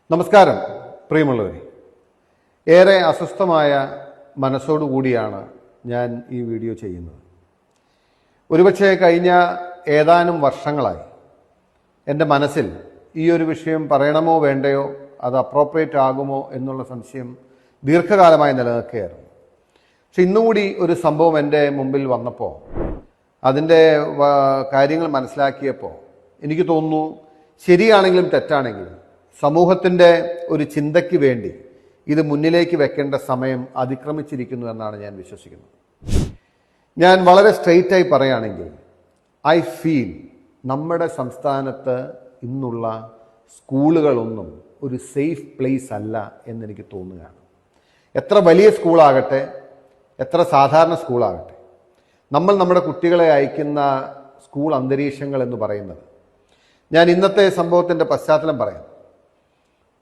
നമസ്കാരം പ്രിയമുള്ളവരെ, ഏറെ അസ്വസ്ഥമായ മനസ്സോടുകൂടിയാണ് ഞാൻ ഈ വീഡിയോ ചെയ്യുന്നത്. ഒരുപക്ഷെ കഴിഞ്ഞ ഏതാനും വർഷങ്ങളായി എൻ്റെ മനസ്സിൽ ഈ ഒരു വിഷയം പറയണമോ വേണ്ടയോ, അത് അപ്രോപ്രിയേറ്റ് ആകുമോ എന്നുള്ള സംശയം ദീർഘകാലമായി നിലനിൽക്കുകയായിരുന്നു. പക്ഷെ ഇന്നുകൂടി ഒരു സംഭവം എൻ്റെ മുമ്പിൽ വന്നപ്പോൾ, അതിൻ്റെ കാര്യങ്ങൾ മനസ്സിലാക്കിയപ്പോൾ എനിക്ക് തോന്നുന്നു, ശരിയാണെങ്കിലും തെറ്റാണെങ്കിലും സമൂഹത്തിൻ്റെ ഒരു ചിന്തയ്ക്ക് വേണ്ടി ഇത് മുന്നിലേക്ക് വെക്കേണ്ട സമയം അതിക്രമിച്ചിരിക്കുന്നു എന്നാണ് ഞാൻ വിശ്വസിക്കുന്നത്. ഞാൻ വളരെ സ്ട്രെയിറ്റായി പറയുകയാണെങ്കിൽ, ഐ ഫീൽ നമ്മുടെ സംസ്ഥാനത്ത് ഇന്നുള്ള സ്കൂളുകളൊന്നും ഒരു സേഫ് പ്ലേസ് അല്ല എന്നെനിക്ക് തോന്നുകയാണ്. എത്ര വലിയ സ്കൂളാകട്ടെ, എത്ര സാധാരണ സ്കൂളാകട്ടെ, നമ്മൾ നമ്മുടെ കുട്ടികളെ അയക്കുന്ന സ്കൂൾ അന്തരീക്ഷങ്ങൾ എന്ന് പറയുന്നത്, ഞാൻ ഇന്നത്തെ സംഭവത്തിൻ്റെ പശ്ചാത്തലം പറയാം.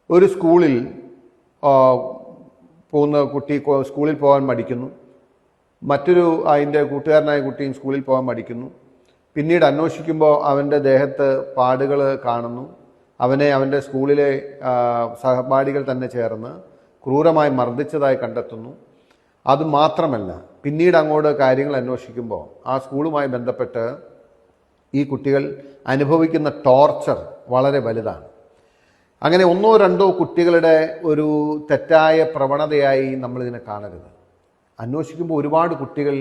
ഒരു സ്കൂളിൽ പോകുന്ന കുട്ടി സ്കൂളിൽ പോകാൻ മടിക്കുന്നു. മറ്റൊരു അതിൻ്റെ കൂട്ടുകാരനായ കുട്ടിയും സ്കൂളിൽ പോകാൻ മടിക്കുന്നു. പിന്നീട് അന്വേഷിക്കുമ്പോൾ അവൻ്റെ ദേഹത്ത് പാടുകൾ കാണുന്നു. അവനെ അവൻ്റെ സ്കൂളിലെ സഹപാഠികൾ തന്നെ ചേർന്ന് ക്രൂരമായി മർദ്ദിച്ചതായി കണ്ടെത്തുന്നു. അതുമാത്രമല്ല, പിന്നീട് അങ്ങോട്ട് കാര്യങ്ങൾ അന്വേഷിക്കുമ്പോൾ ആ സ്കൂളുമായി ബന്ധപ്പെട്ട് ഈ കുട്ടികൾ അനുഭവിക്കുന്ന ടോർച്ചർ വളരെ വലുതാണ്. അങ്ങനെ ഒന്നോ രണ്ടോ കുട്ടികളുടെ ഒരു തെറ്റായ പ്രവണതയായി നമ്മളിതിനെ കാണരുത്. അന്വേഷിക്കുമ്പോൾ ഒരുപാട് കുട്ടികൾ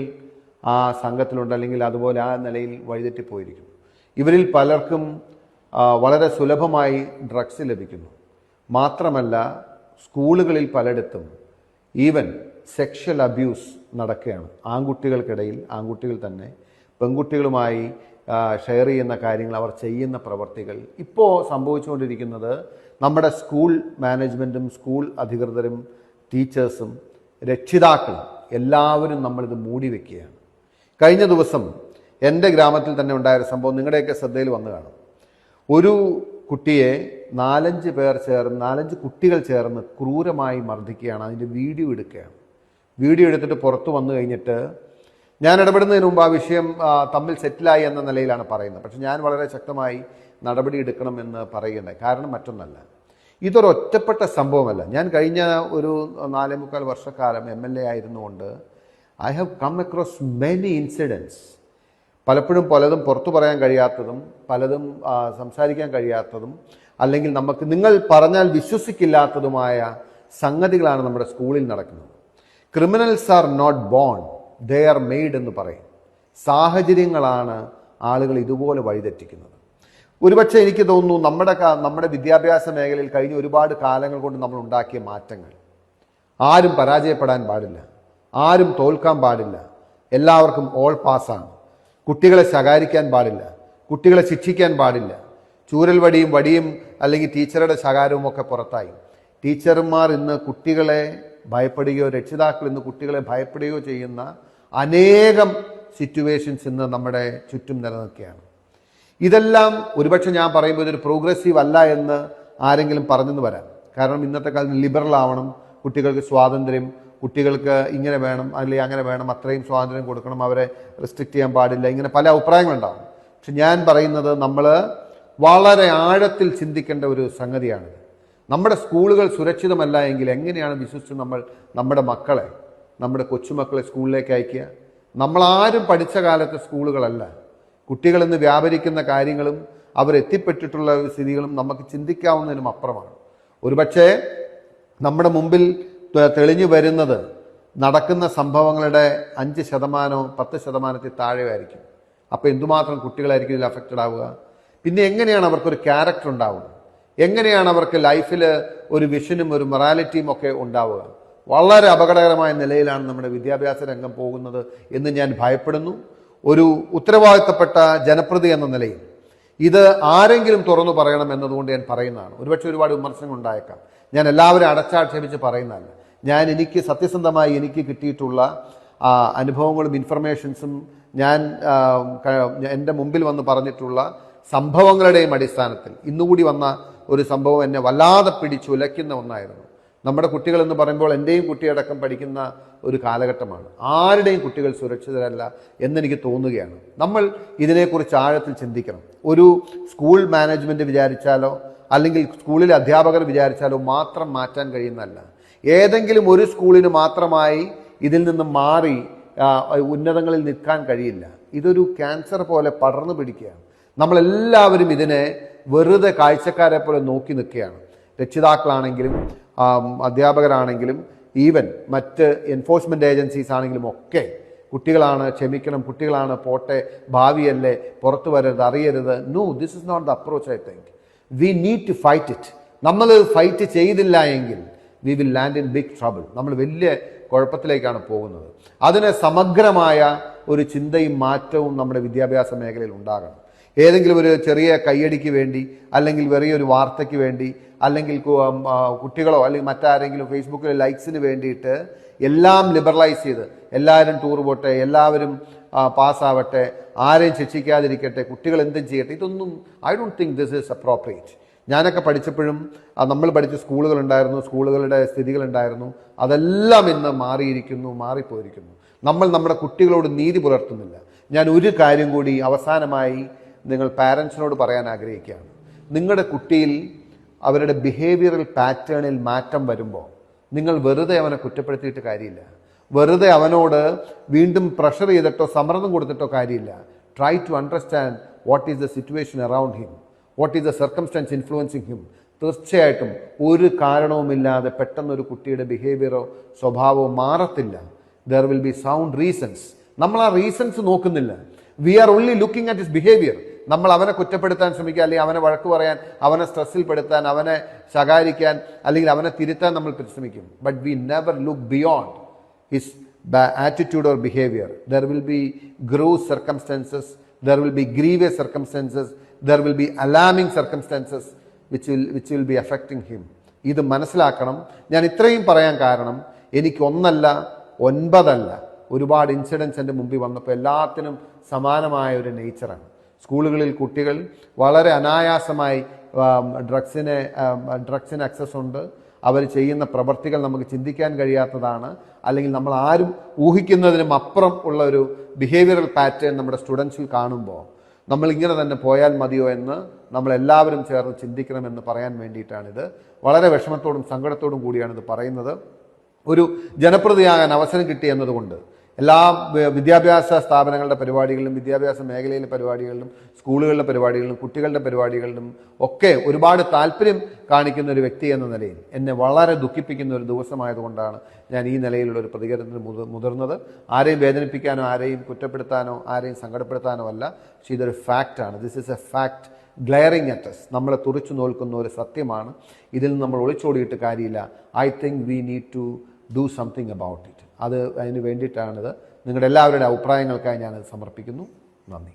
ആ സംഘത്തിലുണ്ട്, അല്ലെങ്കിൽ അതുപോലെ ആ നിലയിൽ വഴിതെറ്റിപ്പോയിരിക്കുന്നു. ഇവരിൽ പലർക്കും വളരെ സുലഭമായി ഡ്രഗ്സ് ലഭിക്കുന്നു. മാത്രമല്ല, സ്കൂളുകളിൽ പലയിടത്തും ഈവൻ സെക്ഷൽ അബ്യൂസ് നടക്കുകയാണ്. ആൺകുട്ടികൾക്കിടയിൽ ആൺകുട്ടികൾ തന്നെ പെൺകുട്ടികളുമായി ഷെയർ ചെയ്യുന്ന കാര്യങ്ങൾ, അവർ ചെയ്യുന്ന പ്രവർത്തികൾ ഇപ്പോൾ സംഭവിച്ചുകൊണ്ടിരിക്കുന്നത് നമ്മുടെ സ്കൂൾ മാനേജ്മെൻറ്റും സ്കൂൾ അധികൃതരും ടീച്ചേഴ്സും രക്ഷിതാക്കളും എല്ലാവരും നമ്മളിത് മൂടി വയ്ക്കുകയാണ്. കഴിഞ്ഞ ദിവസം എൻ്റെ ഗ്രാമത്തിൽ തന്നെ ഉണ്ടായൊരു സംഭവം നിങ്ങളുടെയൊക്കെ ശ്രദ്ധയിൽ വന്നു കാണും. ഒരു കുട്ടിയെ 4 കുട്ടികൾ ചേർന്ന് ക്രൂരമായി മർദ്ദിക്കുകയാണ്. അതിൻ്റെ വീഡിയോ എടുക്കുകയാണ്. വീഡിയോ എടുത്തിട്ട് പുറത്തു വന്നു കഴിഞ്ഞിട്ട്, ഞാൻ ഇടപെടുന്നതിന് മുമ്പ് ആ വിഷയം തമ്മിൽ സെറ്റിലായി എന്ന നിലയിലാണ് പറയുന്നത്. പക്ഷെ ഞാൻ വളരെ ശക്തമായി നടപടി എടുക്കണമെന്ന് പറയുകയുണ്ടായി. കാരണം മറ്റൊന്നല്ല, ഇതൊരു ഒറ്റപ്പെട്ട സംഭവമല്ല. ഞാൻ കഴിഞ്ഞ ഒരു 4.25 വർഷക്കാലം MLA ആയിരുന്നുകൊണ്ട് I have come across many incidents. പലപ്പോഴും പലതും പുറത്തു പറയാൻ കഴിയാത്തതും, പലതും സംസാരിക്കാൻ കഴിയാത്തതും, അല്ലെങ്കിൽ നിങ്ങൾ പറഞ്ഞാൽ വിശ്വസിക്കില്ലാത്തതുമായ സംഗതികളാണ് നമ്മുടെ സ്കൂളിൽ നടക്കുന്നത്. Criminals are not born, they are made എന്ന് പറയും. സാഹചര്യങ്ങളാണ് ആളുകൾ ഇതുപോലെ വഴിതെറ്റിക്കുന്നത്. ഒരുപക്ഷെ എനിക്ക് തോന്നുന്നു, നമ്മുടെ വിദ്യാഭ്യാസ മേഖലയിൽ കഴിഞ്ഞ ഒരുപാട് കാലങ്ങൾ കൊണ്ട് നമ്മൾ ഉണ്ടാക്കിയ മാറ്റങ്ങൾ, ആരും പരാജയപ്പെടാൻ പാടില്ല, ആരും തോൽക്കാൻ പാടില്ല, എല്ലാവർക്കും ഓൾ പാസ്സാണ്, കുട്ടികളെ ശകാരിക്കാൻ പാടില്ല, കുട്ടികളെ ശിക്ഷിക്കാൻ പാടില്ല, ചൂരൽ വടിയും അല്ലെങ്കിൽ ടീച്ചറുടെ ശകാരവും ഒക്കെ പുറത്തായി. ടീച്ചർമാർ ഇന്ന് കുട്ടികളെ ഭയപ്പെടുകയോ, രക്ഷിതാക്കൾ ഇന്ന് കുട്ടികളെ ഭയപ്പെടുകയോ ചെയ്യുന്ന അനേകം സിറ്റുവേഷൻസ് ഇന്ന് നമ്മുടെ ചുറ്റും നിലനിൽക്കുകയാണ്. ഇതെല്ലാം ഒരുപക്ഷെ ഞാൻ പറയുമ്പോൾ ഇതൊരു പ്രോഗ്രസീവ് അല്ല എന്ന് ആരെങ്കിലും പറഞ്ഞെന്ന് വരാം. കാരണം ഇന്നത്തെ കാലത്ത് ലിബറൽ ആവണം, കുട്ടികൾക്ക് സ്വാതന്ത്ര്യം, കുട്ടികൾക്ക് ഇങ്ങനെ വേണം അല്ലെങ്കിൽ അങ്ങനെ വേണം, അത്രയും സ്വാതന്ത്ര്യം കൊടുക്കണം, അവരെ റെസ്ട്രിക്റ്റ് ചെയ്യാൻ പാടില്ല, ഇങ്ങനെ പല അഭിപ്രായങ്ങളുണ്ടാവും. പക്ഷെ ഞാൻ പറയുന്നത്, നമ്മൾ വളരെ ആഴത്തിൽ ചിന്തിക്കേണ്ട ഒരു സംഗതിയാണ്. നമ്മുടെ സ്കൂളുകൾ സുരക്ഷിതമല്ല എങ്കിൽ എങ്ങനെയാണ് വിശ്വസിച്ച് നമ്മൾ നമ്മുടെ മക്കളെ, നമ്മുടെ കൊച്ചുമക്കളെ സ്കൂളിലേക്ക് അയക്കുക? നമ്മളാരും പഠിച്ച കാലത്തെ സ്കൂളുകളല്ല. കുട്ടികൾ ഇന്ന് വ്യാപരിക്കുന്ന കാര്യങ്ങളും അവരെത്തിപ്പെട്ടിട്ടുള്ള സ്ഥിതികളും നമുക്ക് ചിന്തിക്കാവുന്നതിനും അപ്പുറമാണ്. ഒരുപക്ഷെ നമ്മുടെ മുമ്പിൽ തെളിഞ്ഞു വരുന്നത് നടക്കുന്ന സംഭവങ്ങളുടെ 5% 10% താഴെയായിരിക്കും. അപ്പോൾ എന്തുമാത്രം കുട്ടികളായിരിക്കും ഇതിൽ അഫക്റ്റഡ് ആവുക? പിന്നെ എങ്ങനെയാണ് അവർക്കൊരു ക്യാരക്ടർ ഉണ്ടാവുക? എങ്ങനെയാണ് അവർക്ക് ലൈഫിൽ ഒരു വിഷനും ഒരു മൊറാലിറ്റിയും ഒക്കെ ഉണ്ടാവുക? വളരെ അപകടകരമായ നിലയിലാണ് നമ്മുടെ വിദ്യാഭ്യാസ രംഗം പോകുന്നത് എന്ന് ഞാൻ ഭയപ്പെടുന്നു. ഒരു ഉത്തരവാദിത്തപ്പെട്ട ജനപ്രതി എന്ന നിലയിൽ ഇത് ആരെങ്കിലും തുറന്നു പറയണം എന്നതുകൊണ്ട് ഞാൻ പറയുന്നതാണ്. ഒരുപക്ഷെ ഒരുപാട് വിമർശനങ്ങൾ ഉണ്ടായേക്കാം. ഞാൻ എല്ലാവരും അടച്ചാക്ഷേപിച്ച് പറയുന്നതല്ല. എനിക്ക് സത്യസന്ധമായി എനിക്ക് കിട്ടിയിട്ടുള്ള അനുഭവങ്ങളും ഇൻഫർമേഷൻസും ഞാൻ എൻ്റെ മുമ്പിൽ വന്ന് പറഞ്ഞിട്ടുള്ള സംഭവങ്ങളുടെയും അടിസ്ഥാനത്തിൽ ഇന്നുകൂടി വന്ന ഒരു സംഭവം എന്നെ വല്ലാതെ പിടിച്ചുലയ്ക്കുന്ന ഒന്നായിരുന്നു. നമ്മുടെ കുട്ടികൾ എന്ന് പറയുമ്പോൾ എൻ്റെയും കുട്ടിയടക്കം പഠിക്കുന്ന ഒരു കാലഘട്ടമാണ്. ആരുടെയും കുട്ടികൾ സുരക്ഷിതരല്ല എന്നെനിക്ക് തോന്നുകയാണ്. നമ്മൾ ഇതിനെക്കുറിച്ച് ആഴത്തിൽ ചിന്തിക്കണം. ഒരു സ്കൂൾ മാനേജ്മെൻറ്റ് വിചാരിച്ചാലോ അല്ലെങ്കിൽ സ്കൂളിലെ അധ്യാപകർ വിചാരിച്ചാലോ മാത്രം മാറ്റാൻ കഴിയുന്നതല്ല. ഏതെങ്കിലും ഒരു സ്കൂളിന് മാത്രമായി ഇതിൽ നിന്ന് മാറി ഉന്നതങ്ങളിൽ നിൽക്കാൻ കഴിയില്ല. ഇതൊരു ക്യാൻസർ പോലെ പടർന്നു പിടിക്കുകയാണ്. നമ്മളെല്ലാവരും ഇതിനെ വെറുതെ കാഴ്ചക്കാരെ പോലെ നോക്കി നിൽക്കുകയാണ്. രക്ഷിതാക്കളാണെങ്കിലും അധ്യാപകരാണെങ്കിലും ഈവൻ മറ്റ് എൻഫോഴ്സ്മെന്റ് ഏജൻസീസ് ആണെങ്കിലും ഒക്കെ കുട്ടികളാണ്, ക്ഷമിക്കണം, കുട്ടികളാണ്, പോട്ടെ, ഭാവിയല്ലേ, പുറത്തു വരരുത്, അറിയരുത്. No, this is not the approach. I think we need to fight it. നമ്മൾ ഫൈറ്റ് ചെയ്തില്ല എങ്കിൽ we will land in big trouble. നമ്മൾ വലിയ കുഴപ്പത്തിലേക്കാണ് പോകുന്നത്. അതിന് സമഗ്രമായ ഒരു ചിന്തയും മാറ്റവും നമ്മുടെ വിദ്യാഭ്യാസ മേഖലയിൽ ഉണ്ടാകണം. ഏതെങ്കിലും ഒരു ചെറിയ കയ്യടിക്ക് വേണ്ടി, അല്ലെങ്കിൽ ചെറിയൊരു വാർത്തയ്ക്ക് വേണ്ടി, അല്ലെങ്കിൽ കുട്ടികളോ അല്ലെങ്കിൽ മറ്റാരെങ്കിലും ഫേസ്ബുക്കിലെ ലൈക്സിന് വേണ്ടിയിട്ട് എല്ലാം ലിബറലൈസ് ചെയ്ത് എല്ലാവരും ടൂർ പോട്ടെ, എല്ലാവരും പാസ്സാവട്ടെ, ആരെയും ശിക്ഷിക്കാതിരിക്കട്ടെ, കുട്ടികൾ എന്തും ചെയ്യട്ടെ, ഇതൊന്നും I don't think this is appropriate. ഞാനൊക്കെ പഠിച്ചപ്പോഴും നമ്മൾ പഠിച്ച സ്കൂളുകളുണ്ടായിരുന്നു, സ്കൂളുകളുടെ സ്ഥിതികളുണ്ടായിരുന്നു. അതെല്ലാം ഇന്ന് മാറിയിരിക്കുന്നു, മാറിപ്പോയിരിക്കുന്നു. നമ്മൾ നമ്മുടെ കുട്ടികളോട് നീതി പുലർത്തുന്നില്ല. ഞാൻ ഒരു കാര്യം കൂടി അവസാനമായി നിങ്ങൾ പാരൻസിനോട് പറയാൻ ആഗ്രഹിക്കുകയാണ്. നിങ്ങളുടെ കുട്ടിയിൽ അവരുടെ ബിഹേവിയറൽ പാറ്റേണിൽ മാറ്റം വരുമ്പോൾ നിങ്ങൾ വെറുതെ അവനെ കുറ്റപ്പെടുത്തിയിട്ട് കാര്യമില്ല. വെറുതെ അവനോട് വീണ്ടും പ്രഷർ ചെയ്തിട്ടോ സമ്മർദ്ദം കൊടുത്തിട്ടോ കാര്യമില്ല. Try to understand what is the situation around him, what is the circumstance influencing him. തീർച്ചയായിട്ടും ഒരു കാരണവുമില്ലാതെ പെട്ടെന്നൊരു കുട്ടിയുടെ ബിഹേവിയറോ സ്വഭാവമോ മാറത്തില്ല. There will be sound reasons. നമ്മൾ ആ റീസൺസ് നോക്കുന്നില്ല. We are only looking at his behaviour. നമ്മൾ അവനെ കുറ്റപ്പെടുത്താൻ ശ്രമിക്കുക, അല്ലെങ്കിൽ അവനെ വഴക്ക് പറയാൻ, അവനെ സ്ട്രെസ്സിൽ പെടുത്താൻ, അവനെ ശകാരിക്കാൻ, അല്ലെങ്കിൽ അവനെ തിരുത്താൻ നമ്മൾ പരിശ്രമിക്കും. But we never look beyond his attitude or behaviour. There will be gross circumstances, there will be grievous circumstances, there will be alarming circumstances which will be affecting him. ഇത് മനസ്സിലാക്കണം. ഞാൻ ഇത്രയും പറയാൻ കാരണം എനിക്ക് 1 അല്ല 9 അല്ല ഒരുപാട് ഇൻസിഡൻസ് എൻ്റെ മുമ്പിൽ വന്നപ്പോൾ എല്ലാത്തിനും സമാനമായ ഒരു നേച്ചറാണ്. സ്കൂളുകളിൽ കുട്ടികൾ വളരെ അനായാസമായി ഡ്രഗ്സിന് ആക്സസ് ഉണ്ട്. അവർ ചെയ്യുന്ന പ്രവർത്തികൾ നമുക്ക് ചിന്തിക്കാൻ കഴിയാത്തതാണ്, അല്ലെങ്കിൽ നമ്മൾ ആരും ഊഹിക്കുന്നതിനും അപ്പുറം ഉള്ള ഒരു ബിഹേവിയറൽ പാറ്റേൺ നമ്മുടെ സ്റ്റുഡൻസിൽ കാണുമ്പോൾ നമ്മൾ ഇങ്ങനെ തന്നെ പോയാൽ മതിയോ എന്ന് നമ്മളെല്ലാവരും ചേർന്ന് ചിന്തിക്കണമെന്ന് പറയാൻ വേണ്ടിയിട്ടാണിത്. വളരെ വിഷമത്തോടും സങ്കടത്തോടും കൂടിയാണ് ഇത് പറയുന്നത്. ഒരു ജനപ്രതിയാകാൻ അവസരം കിട്ടി എന്നതുകൊണ്ട് എല്ലാ വിദ്യാഭ്യാസ സ്ഥാപനങ്ങളുടെ പരിപാടികളിലും, വിദ്യാഭ്യാസ മേഖലയിലെ പരിപാടികളിലും, സ്കൂളുകളിലെ പരിപാടികളിലും, കുട്ടികളുടെ പരിപാടികളിലും ഒക്കെ ഒരുപാട് താല്പര്യം കാണിക്കുന്ന ഒരു വ്യക്തി എന്ന നിലയിൽ എന്നെ വളരെ ദുഃഖിപ്പിക്കുന്ന ഒരു ദിവസമായതുകൊണ്ടാണ് ഞാൻ ഈ നിലയിലുള്ള ഒരു പ്രതികരണത്തിന് മുതിർന്നത്. ആരെയും വേദനിപ്പിക്കാനോ, ആരെയും കുറ്റപ്പെടുത്താനോ, ആരെയും സങ്കടപ്പെടുത്താനോ അല്ല. പക്ഷേ ഇതൊരു ഫാക്റ്റാണ്. This is a fact glaring at us. നമ്മളെ തുറച്ചു നോക്കുന്ന ഒരു സത്യമാണ്. ഇതിൽ നിന്ന് നമ്മൾ ഒളിച്ചോടിയിട്ട് കാര്യമില്ല. I think we need to do something about it. അതിന് വേണ്ടിയിട്ടാണിത്. നിങ്ങളുടെ എല്ലാവരുടെ അഭിപ്രായങ്ങൾക്കായി ഞാനത് സമർപ്പിക്കുന്നു. നന്ദി.